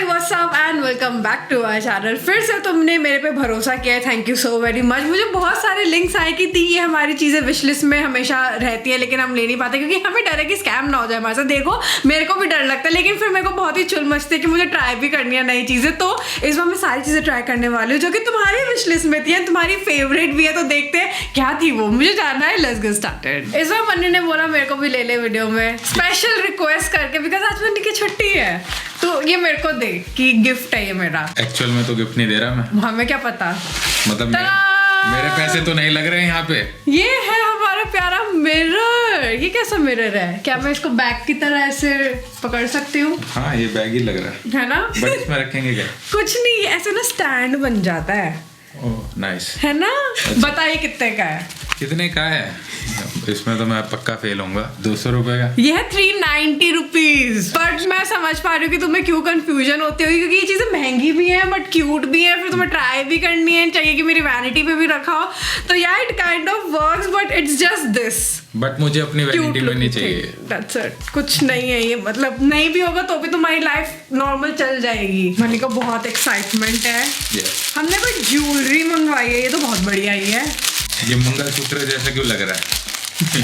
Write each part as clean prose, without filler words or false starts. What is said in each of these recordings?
Hi what's up and welcome back to our channel. फिर से तुमने मेरे पे भरोसा किया है, thank you so very much. मुझे बहुत सारे लिंक्स आए कि ये हमारी चीज़ें विश लिस्ट में हमेशा रहती है लेकिन हम ले नहीं पाते क्योंकि हमें डर है कि स्कैम ना हो जाए हमारे साथ। देखो मेरे को भी डर लगता है लेकिन फिर मेरे को बहुत ही चुल मचती है कि मुझे ट्राई भी करनी है नई चीज़ें। तो इस बार मैं सारी चीज़ें ट्राई करने वाली हूँ जो कि तुम्हारी विश लिस्ट में थी, तुम्हारी फेवरेट भी है। तो देखते हैं क्या थी वो, मुझे जानना है। Let's get started. इस बार मन्नू ने बोला मेरे को भी ले ले वीडियो में, स्पेशल रिक्वेस्ट करके, बिकॉज आज मन्नू की छुट्टी है तो ये मेरे को दे कि गिफ्ट है ये मेरा। एक्चुअल में तो गिफ्ट नहीं दे रहा मैं, हमें क्या पता, मतलब मेरे पैसे तो नहीं लग रहे हैं यहाँ पे। ये है हमारा प्यारा मिरर। ये कैसा मिरर है? क्या मैं इसको बैग की तरह ऐसे पकड़ सकती हूँ? हाँ ये बैग ही लग रहा है ना? बट इसमें रखेंगे क्या? कुछ नहीं, ऐसे ना स्टैंड बन जाता है। ओह नाइस है ना? अच्छा। बताइए कितने का है? कितने का है? इसमें तो मैं पक्का फेल होऊंगा। 200 रुपए का। ये है 390 रुपीज। बट मैं समझ पा रही हूँ कि तुम्हें क्यों कंफ्यूजन होती होगी क्योंकि ये चीजें महंगी भी है बट क्यूट भी है, फिर तुम्हें ट्राई भी करनी है, चाहिए कि मेरी वैनिटी पे भी रखा हो। तो या it kind of works but it's just this. But मुझे अपनी वैनिटी में नहीं चाहिए। That's it. कुछ नहीं है ये, मतलब नहीं भी होगा तो भी तुम्हारी लाइफ नॉर्मल चल जाएगी। मनी को बहुत एक्साइटमेंट है। हमने कोई ज्वेलरी मंगवाई है, ये तो बहुत बढ़िया ही है। ये मंगलसूत्र जैसा क्यों लग रहा है?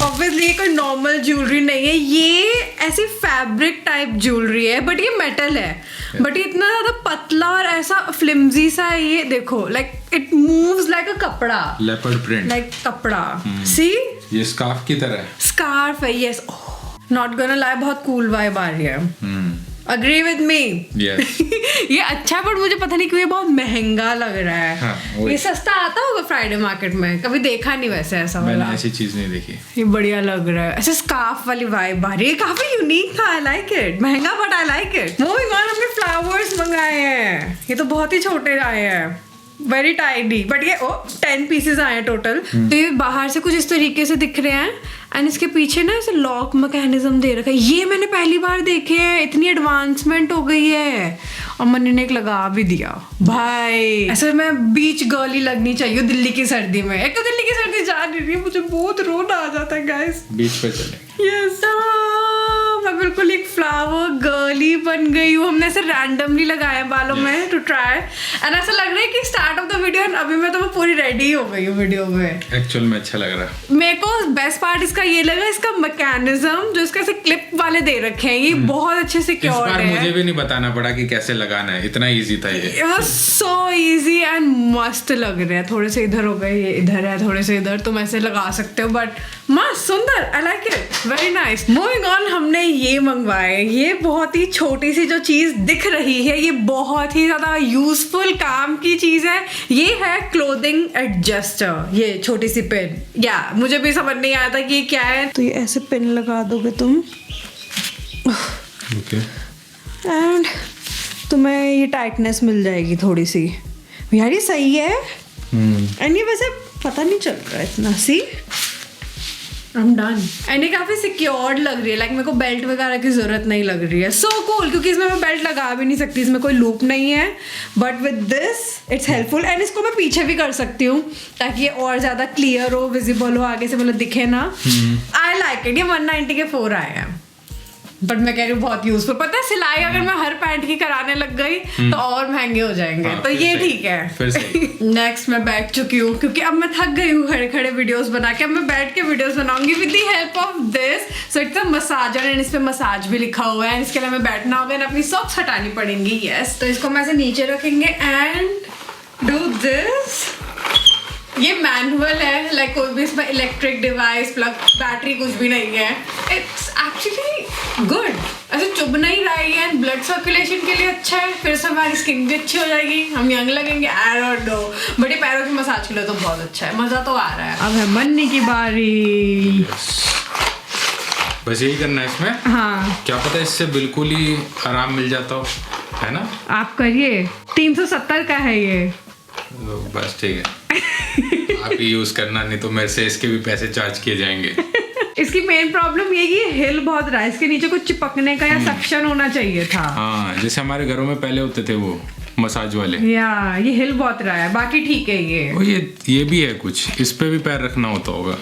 ऑब्वियसली ये कोई नॉर्मल ज्वेलरी नहीं है, ये ऐसी फैब्रिक टाइप ज्वेलरी है बट ये मेटल है। बट ये इतना ज्यादा पतला और ऐसा फ्लिम्जी सा है। ये देखो लाइक इट मूव्स लाइक अ कपड़ा, लेपर्ड प्रिंट, लाइक कपड़ा। सी ये स्कार्फ की तरह है। स्कार्फ है, यस। नॉट गोना लाई, बहुत कूल वाइब आ रही है। Agree with me? यस। ये अच्छा है बट मुझे पता नहीं क्यों ये बहुत महंगा लग रहा है। हाँ, ये सस्ता आता होगा फ्राइडे मार्केट में, कभी देखा नहीं वैसे ऐसा वाला। मैंने ऐसी चीज नहीं देखी। ये बढ़िया लग रहा है, ऐसे स्कार्फ वाली वाइब आ रही है, काफी यूनिक था। I like it. महंगा but I like it. Moving on, हमने फ्लावर्स मंगाए हैं। ये तो बहुत ही छोटे आए हैं, वेरी टाइडी, बट ये 10 पीसेस आए हैं टोटल। तो ये बाहर से कुछ इस तरीके से दिख रहे हैं एंड इसके पीछे ना ऐसे लॉक मैकेनिज्म दे रखा है। ये मैंने पहली बार देखे हैं, इतनी एडवांसमेंट हो गई है। और मन्नी ने एक लगा भी दिया। भाई ऐसे मैं बीच गर्ल ही लगनी चाहिए दिल्ली की सर्दी में। एक तो दिल्ली की सर्दी जा नहीं रही है, मुझे बहुत रोना आ जाता है गाइस। बीच पे चले। यस, मैं बिल्कुल एक फ्लावर गर्ली बन गई हूँ। हमने ऐसे रैंडमली लगाया बालों में टू ट्राई एंड ऐसा लग रहा है कि स्टार्ट ऑफ द वीडियो अभी मैं तो मैं पूरी रेडी हो गई हूँ वीडियो में। एक्चुअल में अच्छा लग रहा है। मेरे को बेस्ट पार्ट इसका ये लगा, इसका मैकेनिज्म जो इसका ऐसे क्लिप वाले दे रखे हैं, ये बहुत अच्छे से सिक्योर्ड है। मुझे भी नहीं बताना पड़ा कि कैसे लगाना है, इतना इजी था ये। It was so easy and मस्त लग रहे हैं। थोड़े से इधर हो गए, ये इधर है, थोड़े से इधर, तुम ऐसे लगा सकते हो बट मस्त सुंदर। आई like it, very nice. Moving on, हमने ये मंगवाए। ये बहुत ही छोटी सी जो चीज दिख रही है, ये बहुत ही ज्यादा यूजफुल काम की चीज है। ये है क्लोथिंग एडजस्टर, ये छोटी सी पिन। या मुझे भी समझ नहीं आया था कि ये क्या है। तो ये ऐसे पिन लगा दोगे तुम ओके एंड तुम्हें ये टाइटनेस मिल जाएगी थोड़ी सी। यार ये सही है। एंड ये वैसे पता नहीं चल रहा है इतना। सी आई एम डन। एंड ये काफी सिक्योर्ड लग रही है, लाइक मेरे को बेल्ट वगैरह की जरूरत नहीं लग रही है। सो कूल, क्योंकि इसमें मैं बेल्ट लगा भी नहीं सकती, इसमें कोई लूप नहीं है। But with this it's helpful and इसको मैं पीछे भी कर सकती हूँ ताकि ये और ज्यादा क्लियर हो, विजिबल हो, आगे से मतलब दिखे ना। आई लाइक इट। ये 190 के 4 आए हैं बट मैं कह रही हूँ बहुत यूजफुल। पता है सिलाई अगर मैं हर पैंट की कराने लग गई तो और महंगे हो जाएंगे। तो ये ठीक है। नेक्स्ट मैं बैठ चुकी हूँ क्योंकि अब मैं थक गई हूँ खड़े खड़े वीडियोस बना के। अब मैं बैठ के वीडियोस बनाऊंगी with the help of this. So it's a massager and इस पे मसाज भी लिखा हुआ है। इसके लिए हमें बैठना होगा एंड अपनी सॉक्स हटानी पड़ेंगी। यस, तो इसको मैं ऐसे नीचे रखेंगे एंड डू दिस। ये मैनुअल है, लाइक कोई भी इसमें इलेक्ट्रिक डिवाइस, प्लग, बैटरी कुछ भी नहीं है। It's actually good. ऐसे चुभ नहीं रही है एंड ब्लड सर्कुलेशन के लिए अच्छा है। फिर से हमारी स्किन भी अच्छी हो जाएगी, हम यंग लगेंगे। आई डोंट नो, बड़े पैरों की मसाज के लिए तो बहुत अच्छा है, मजा तो आ रहा है। अब है मन्नी की बारी। बस यही करना है इसमें। हाँ, क्या पता इससे बिल्कुल ही आराम मिल जाता हो, है ना? आप करिए। 370 का है ये। बस ठीक है। आप ही यूज करना, नहीं तो मेरे से इसके भी पैसे चार्ज किए जाएंगे। इसकी मेन प्रॉब्लम ये कि हिल बहुत रहा है, इसके नीचे कुछ चिपकने का या सक्शन होना चाहिए था। हाँ, जैसे हमारे घरों में पहले होते थे वो मसाज वाले। या ये हिल बहुत रहा है, बाकी ठीक है ये। ओ ये भी है कुछ, इस पे भी पैर रखना होता होगा।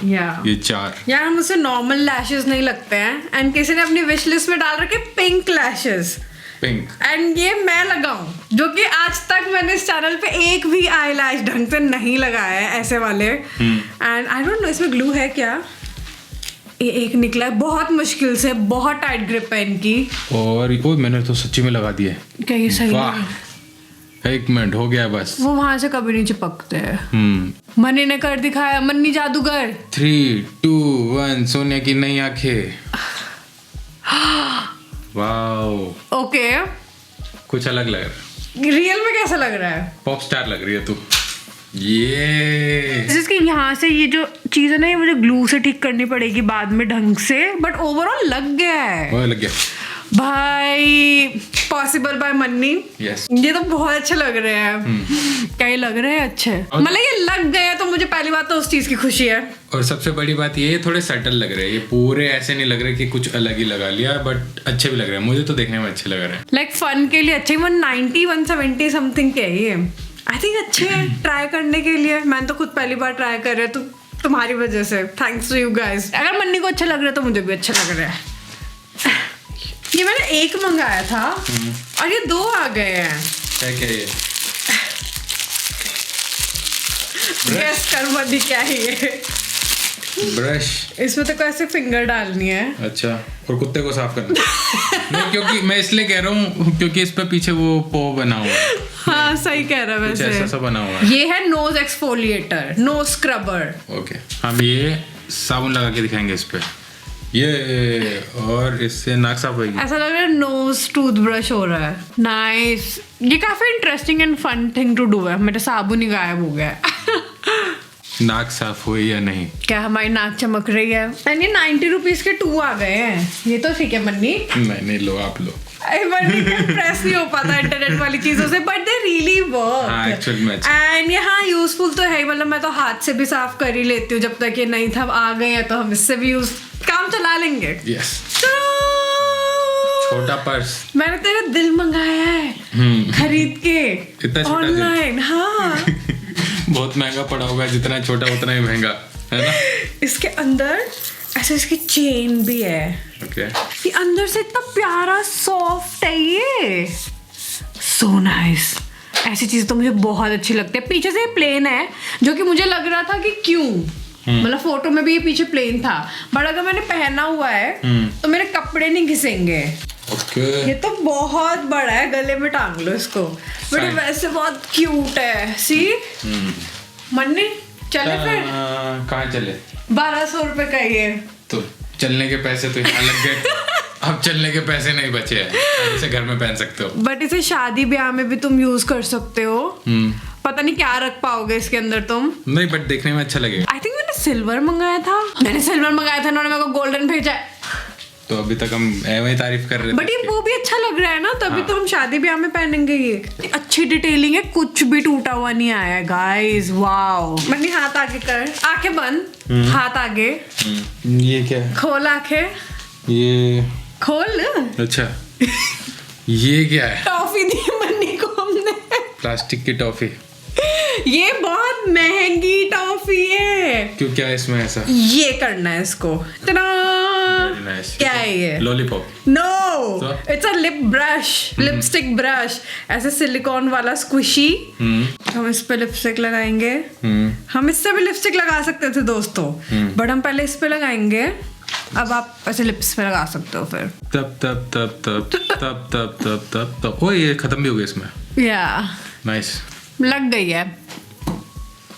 ये 4। यार मुझसे नॉर्मल लैशेस नहीं लगते हैं एंड किसी ने अपनी विश लिस्ट में डाल रखे पिंक लैशेस। पिंक। एंड ये मैं लगाऊं, जो कि आज तक मैंने इस चैनल पे एक भी आईलैश ढंग से नहीं लगाया है ऐसे वाले। एंड आई डोंट नो इसमें ग्लू है क्या, ये एक निकला है बहुत मुश्किल से, बहुत टाइट ग्रिप है इनकी। और ओ मैंने तो सच्ची में लगा दिया है। क्या ये सही वाह, है? 1 मिनट हो गया बस। वो वहां से कभी नहीं चिपकते हैं। मन्नी ने कर दिखाया, मन्नी जादूगर। 3 2 1 सोनिया की नई आंखें। वाओ, ओके, कुछ अलग लग रहा है। रियल में कैसा लग रहा है? पॉप स्टार लग रही है तू। ये जिसके यहाँ से ये जो चीज है ना, ये मुझे ग्लू से ठीक करनी पड़ेगी बाद में ढंग से, बट ओवरऑल लग गया है। वो लग गया भाई, पॉसिबल बाय मन्नी। यस, ये तो बहुत अच्छे लग रहे हैं। क्या ये लग रहे हैं अच्छे? मतलब ये लग गए तो मुझे पहली बात तो उस चीज की खुशी है। और सबसे बड़ी बात ये थोड़े सटल लग रहे हैं, ये पूरे ऐसे नहीं लग रहे कि कुछ अलग ही लगा लिया, बट अच्छे भी लग रहे हैं। मुझे तो देखने में अच्छे लग रहे हैं। लाइक फन के लिए अच्छे। 190 170 समथिंग के है ये। आई थिंक अच्छे हैं ट्राई करने के लिए। मैंने तो खुद पहली बार ट्राई कर रही हूँ, तो तुम्हारी वजह से थैंक्स टू यू गाइस। अगर मन्नी को अच्छा लग रहा है तो मुझे भी अच्छा लग रहा है। ये मैंने एक मंगाया था और ये 2 आ गए हैं। क्या ये? गेस कर मन्नी क्या है ये? ब्रश। इसमें तो कैसे फिंगर डालनी है। अच्छा, और कुत्ते को साफ करना। नहीं, क्योंकि मैं इसलिए कह रहा हूँ क्योंकि इस पे पीछे वो पो बना हुआ है। हाँ सही कह रहा है कुछ वैसे। ऐसा सा बना हुआ है। ये है nose exfoliator, nose scrubber. Okay, हम ये साबुन लगा के दिखाएंगे इस पे, ये, और इससे नाक साफ होगी। ऐसा लग रहा है नोज टूथब्रश हो रहा है। नाइस, ये काफी interesting and fun thing to do है। मेरा साबुन ही गायब हो गया है। नाक साफ हुई या नहीं? क्या हमारी नाक चमक रही है? एंड ये 90 रुपीज के 2 आ गए हैं। ये तो ठीक है मन्नी। नहीं, लो आप लो। मन्नी प्रेस नहीं हो पाता इंटरनेट वाली चीजों से, but they really work. Actual में एंड ये हाँ यूजफुल तो है। मतलब मैं तो हाथ से भी साफ कर ही लेती हूँ, जब तक ये नहीं था। आ गए हैं तो हम इससे भी काम चला लेंगे। यस, छोटा पर्स मैंने तेरा दिल मंगाया है खरीद के इतना छोटा दिल? ऑनलाइन। हाँ बहुत महंगा पड़ा होगा, जितना छोटा उतना ही महंगा है ना। इसके अंदर ऐसे इसकी चेन भी है। ओके, ये अंदर से इतना प्यारा सॉफ्ट है ये। So nice. ऐसी चीज तो मुझे बहुत अच्छी लगती है। पीछे से ये प्लेन है, जो कि मुझे लग रहा था कि क्यों, मतलब फोटो में भी ये पीछे प्लेन था, बट अगर मैंने पहना हुआ है तो मेरे कपड़े नहीं घिसेंगे। ओके, ये तो बहुत बड़ा है, गले में टांग लो इसको। बट ये वैसे बहुत क्यूट है। सी मन्नी चले फिर। कहाँ चले? 1200 रुपए का ये। तो चलने के पैसे तो यहाँ लग गए। अब चलने के पैसे नहीं बचे हैं, इसे घर में पहन सकते हो। बट इसे शादी ब्याह में भी तुम यूज कर सकते हो। पता नहीं क्या रख पाओगे इसके अंदर तुम। नहीं, बट देखने में अच्छा लगेगा। आई थिंक मैंने सिल्वर मंगाया था। उन्होंने मेरे को गोल्डन भेजा है। तो अभी तक हम ऐਵੇਂ ही तारीफ कर रहे थे। बट ये वो भी अच्छा लग रहा है ना, तभी तो हम शादी ब्याह में पहनेंगे। ये अच्छी डिटेलिंग है, कुछ भी टूटा हुआ नहीं आया है गाइस। वाओ। मन्नी हाथ आगे कर, आंखें बंद, हाथ आगे। ये क्या है? खोल आंखें, ये खोल। अच्छा, ये क्या है? टॉफी दी मन्नी को हमने, प्लास्टिक की टॉफी। ये बहुत महंगी टॉफी है। क्यों, क्या इसमें ऐसा? ये करना है इसको। क्या है ये? Lollipop? No, it's a lip brush, lipstick brush. ऐसे सिलिकॉन वाला स्क्विशी। हम इस पे लिपस्टिक लगाएंगे। हम इससे भी लिपस्टिक लगा सकते थे दोस्तों, बट हम पहले इस पे लगाएंगे। अब आप ऐसे लिप्स पे लगा सकते हो फिर। तब तब तब तब तब तब तब तब तब ओ, ये खत्म भी हो गया इसमें। या नाइस, लग गई है।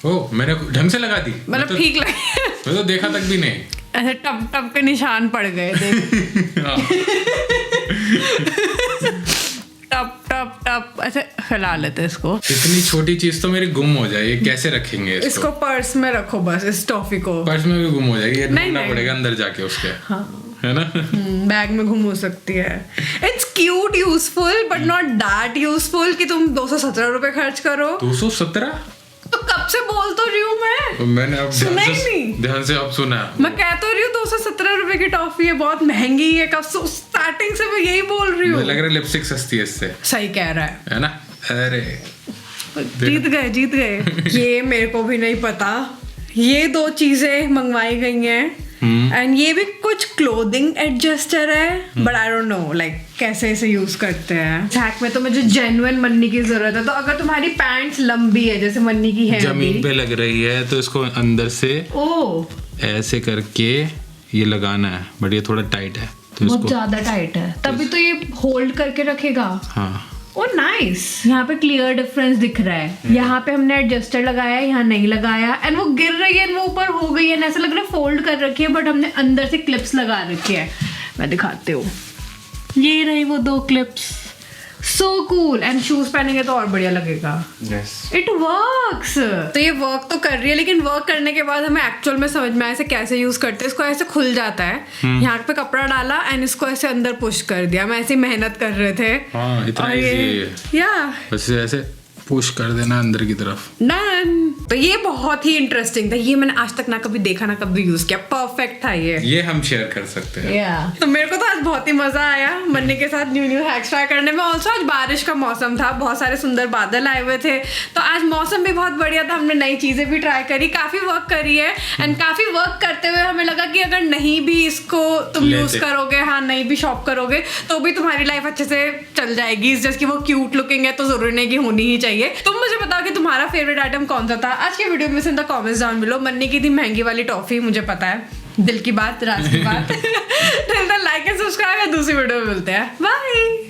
ओ, मैंने ढंग से लगा दी। मतलब ठीक लगे। मैं तो देखा तक भी नहीं। ऐसे टप टप के निशान पड़ गए देख। टप टप टप ऐसे फैला लेते इसको। इतनी छोटी चीज तो मेरी गुम हो जाए, ये कैसे रखेंगे इसको पर्स में रखो बस, इस टॉफी को। पर्स में भी गुम हो जाएगी, ये नहीं, ढूंढना नहीं। पड़ेगा अंदर जाके उसके। हाँ। है ना। बैग में घुम हो सकती है। It's cute, useful, but not that useful कि तुम 217 रुपए खर्च करो। 217? तो कब से बोल तो रही हूँ मैंने अब सुना ही नहीं। ध्यान से अब सुना। मैं कह तो रही हूँ 217 रुपए की टॉफी है, बहुत महंगी है। कब से स्टार्टिंग से मैं यही बोल रही हूँ। लग रहा है लिपस्टिक सस्ती है इससे। सही कह रहा है ना। अरे जीत गए। ये मेरे को भी नहीं पता। ये 2 चीजें मंगवाई गई हैं एंड ये भी कुछ क्लोथिंग एडजस्टर है, but I don't know like कैसे इसे यूज करते हैं। हैक में तो मुझे जेन्युइन मन्नी की जरूरत है, तो अगर तुम्हारी पैंट्स लंबी है जैसे मन्नी की है जमीन पे लग रही है तो इसको अंदर से ऐसे करके ये लगाना है, बट ये थोड़ा टाइट है तो बहुत ज्यादा टाइट है, तभी तो ये होल्ड करके रखेगा। हाँ ओ नाइस, यहाँ पे क्लियर डिफरेंस दिख रहा है। यहाँ पे हमने एडजस्टर लगाया, यहाँ नहीं लगाया, एंड वो गिर रही है, वो ऊपर हो गई है, ऐसा लग रहा है फोल्ड कर रखी है, बट हमने अंदर से क्लिप्स लगा रखी है। मैं दिखाती हूँ, ये रही वो 2 clips, so cool. And shoes पहनेंगे तो और बढ़िया लगेगा। It works. तो ये वर्क तो कर रही है, लेकिन वर्क करने के बाद हमें एक्चुअल में समझ में आया इसे कैसे यूज करते हैं। इसको ऐसे खुल जाता है, यहाँ पे कपड़ा डाला एंड इसको ऐसे अंदर पुश कर दिया। मैं ऐसे मेहनत कर रहे थे। हाँ, इतना इजी है। बस ऐसे पुश कर देना अंदर की तरफ, डन। तो ये बहुत ही इंटरेस्टिंग था, ये मैंने आज तक ना कभी देखा ना कभी यूज किया। परफेक्ट था ये हम शेयर कर सकते हैं। तो मेरे को तो आज बहुत ही मजा आया मन्नी के साथ न्यू हैक्स ट्राई करने में। ऑल्सो आज बारिश का मौसम था, बहुत सारे सुंदर बादल आए हुए थे, तो आज मौसम भी बहुत बढ़िया था। हमने नई चीजें भी ट्राई करी, काफी वर्क करी है। एंड काफी वर्क करते हुए हमें लगा कि अगर नहीं भी इसको तुम यूज करोगे, हाँ नहीं भी शॉप करोगे, तो भी तुम्हारी लाइफ अच्छे से चल जाएगी। जैसे कि वो क्यूट लुकिंग है तो जरूरी नहीं कि होनी ही चाहिए। तुम मुझे बताओ कि तुम्हारा फेवरेट आइटम कौन सा था आज के वीडियो में से, in the comments down below. मन्नी की थी महंगी वाली टॉफी, मुझे पता है, दिल की बात, राज की बात। लाइक एंड सब्सक्राइब, दूसरी वीडियो में मिलते हैं, बाय।